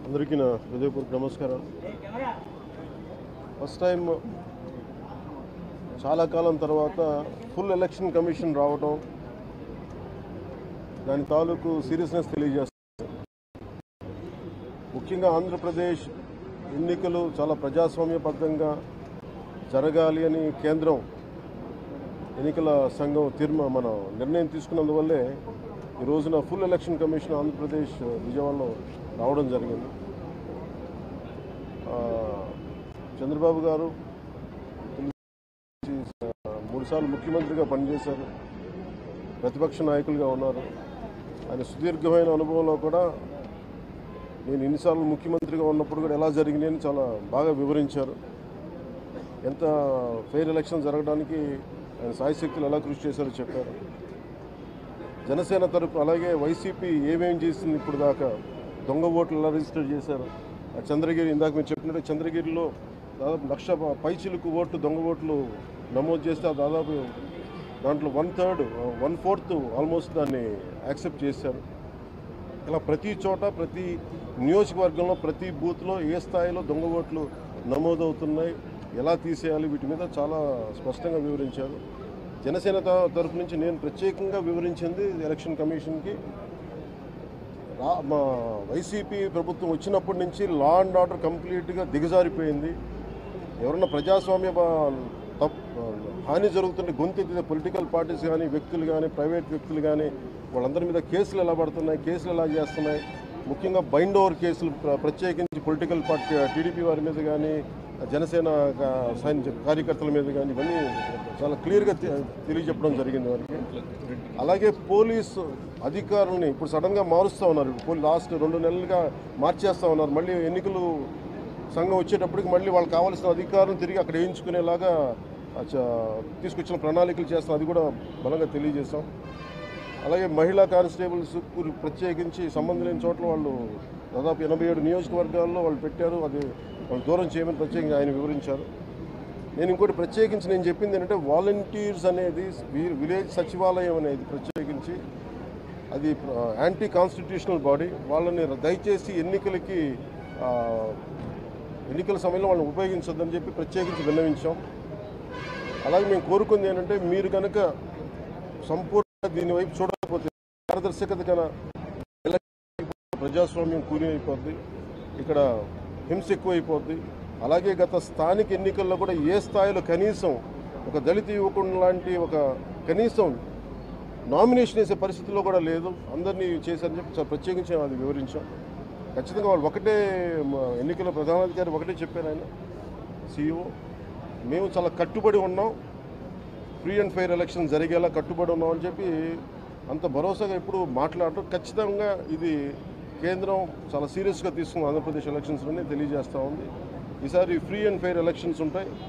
అందరికీ నా హృదయపూర్వక నమస్కారం. ఫస్ట్ టైం చాలా కాలం తర్వాత ఫుల్ ఎలక్షన్ కమిషన్ రావడం, దాని తాలూకు సీరియస్నెస్ తెలియజేస్తుంది. ముఖ్యంగా ఆంధ్రప్రదేశ్ ఎన్నికలు చాలా ప్రజాస్వామ్యబద్ధంగా జరగాలి అని కేంద్రం ఎన్నికల సంఘం మన నిర్ణయం తీసుకున్నందువల్లే ఈ రోజున ఫుల్ ఎలక్షన్ కమిషన్ ఆంధ్రప్రదేశ్ విజయవాడలో రావడం జరిగింది. చంద్రబాబు గారు 3 సార్లు ముఖ్యమంత్రిగా పనిచేశారు, ప్రతిపక్ష నాయకులుగా ఉన్నారు. ఆయన సుదీర్ఘమైన అనుభవంలో కూడా నేను ఎన్నిసార్లు ముఖ్యమంత్రిగా ఉన్నప్పుడు కూడా ఎలా జరిగినాయని చాలా బాగా వివరించారు. ఎంత ఫెయిర్ ఎలక్షన్ జరగడానికి ఆయన సాయశక్తులు ఎలా కృషి చేశారో చెప్పారు. జనసేన తరపు అలాగే వైసీపీ ఏమేం చేసింది ఇప్పుడు దాకా, దొంగ ఓట్లు ఎలా రిజిస్టర్ చేశారు, చంద్రగిరి ఇందాక మీరు చెప్పినట్టు చంద్రగిరిలో దాదాపు 1,00,000 పైచిలుకు ఓట్లు దొంగ ఓట్లు నమోదు చేస్తే దాదాపు దాంట్లో 1/4 ఆల్మోస్ట్ దాన్ని యాక్సెప్ట్ చేశారు. ఇలా ప్రతి చోట ప్రతి నియోజకవర్గంలో ప్రతి బూత్లో ఏ స్థాయిలో దొంగ ఓట్లు నమోదవుతున్నాయి, ఎలా తీసేయాలి, వీటి మీద చాలా స్పష్టంగా వివరించారు. జనసేన తరఫు నుంచి నేను ప్రత్యేకంగా వివరించింది ఎలక్షన్ కమిషన్కి, మా వైసీపీ ప్రభుత్వం వచ్చినప్పటి నుంచి లా అండ్ ఆర్డర్ కంప్లీట్గా దిగజారిపోయింది. ఎవరన్నా ప్రజాస్వామ్య హాని జరుగుతుంటే గొంతెత్తితే పొలిటికల్ పార్టీస్ కానీ, వ్యక్తులు కానీ, ప్రైవేట్ వ్యక్తులు కానీ వాళ్ళందరి మీద కేసులు ఎలా పడుతున్నాయి, కేసులు ఎలా చేస్తున్నాయి, ముఖ్యంగా బైండ్ ఓవర్ కేసులు ప్రత్యేకించి పొలిటికల్ పార్టీ టీడీపీ వారి మీద కానీ, జనసేన కార్యకర్తల మీద కానీ ఇవన్నీ చాలా క్లియర్గా తెలియజెప్పడం జరిగింది వారికి. అలాగే పోలీసు అధికారులని ఇప్పుడు సడన్గా మారుస్తూ ఉన్నారు. లాస్ట్ 2 నెలలుగా మార్చేస్తూ ఉన్నారు. మళ్ళీ ఎన్నికలు సంఘం వచ్చేటప్పటికి మళ్ళీ వాళ్ళకి కావాల్సిన అధికారులను తిరిగి అక్కడ వేయించుకునేలాగా తీసుకొచ్చిన ప్రణాళికలు చేస్తాం, అది కూడా బలంగా తెలియజేస్తాం. అలాగే మహిళా కానిస్టేబుల్స్ ప్రత్యేకించి సంబంధం లేని చోట్ల వాళ్ళు దాదాపు 87 నియోజకవర్గాల్లో వాళ్ళు పెట్టారు, అది వాళ్ళు దూరం చేయమని ప్రత్యేకంగా ఆయన వివరించారు. నేను ఇంకోటి ప్రత్యేకించి నేను చెప్పింది ఏంటంటే వాలంటీర్స్ అనేది విలేజ్ సచివాలయం అనేది ప్రత్యేకించి అది యాంటీ కాన్స్టిట్యూషనల్ బాడీ. వాళ్ళని దయచేసి ఎన్నికల సమయంలో వాళ్ళని ఉపయోగించొద్దని చెప్పి ప్రత్యేకించి విన్నవించాం. అలాగే మేము కోరుకుంది ఏంటంటే మీరు కనుక సంపూర్ణ దీని వైపు చూడకపోతే పారదర్శకత కన్నా ప్రజాస్వామ్యం కూలి అయిపోద్ది, ఇక్కడ హింస ఎక్కువైపోద్ది. అలాగే గత స్థానిక ఎన్నికల్లో కూడా ఏ స్థాయిలో కనీసం ఒక దళిత యువకుడు లాంటి ఒక కనీసం నామినేషన్ వేసే పరిస్థితుల్లో కూడా లేదు, అందరినీ చేశారని చెప్పి ప్రత్యేకించి అది వివరించాం. ఖచ్చితంగా వాళ్ళు ఒకటే ఎన్నికల ప్రధానాధికారి ఒకటే చెప్పారు, ఆయన CEO, మేము చాలా కట్టుబడి ఉన్నాం, ఫ్రీ అండ్ ఫెయిర్ ఎలక్షన్ జరిగేలా కట్టుబడి ఉన్నాం అని చెప్పి అంత భరోసాగా ఎప్పుడు మాట్లాడటం. ఖచ్చితంగా ఇది కేంద్రం చాలా సీరియస్గా తీసుకున్న ఆంధ్రప్రదేశ్ ఎలక్షన్స్లోనే తెలియజేస్తూ ఉంది. ఈసారి ఫ్రీ అండ్ ఫెయిర్ ఎలక్షన్స్ ఉంటాయి.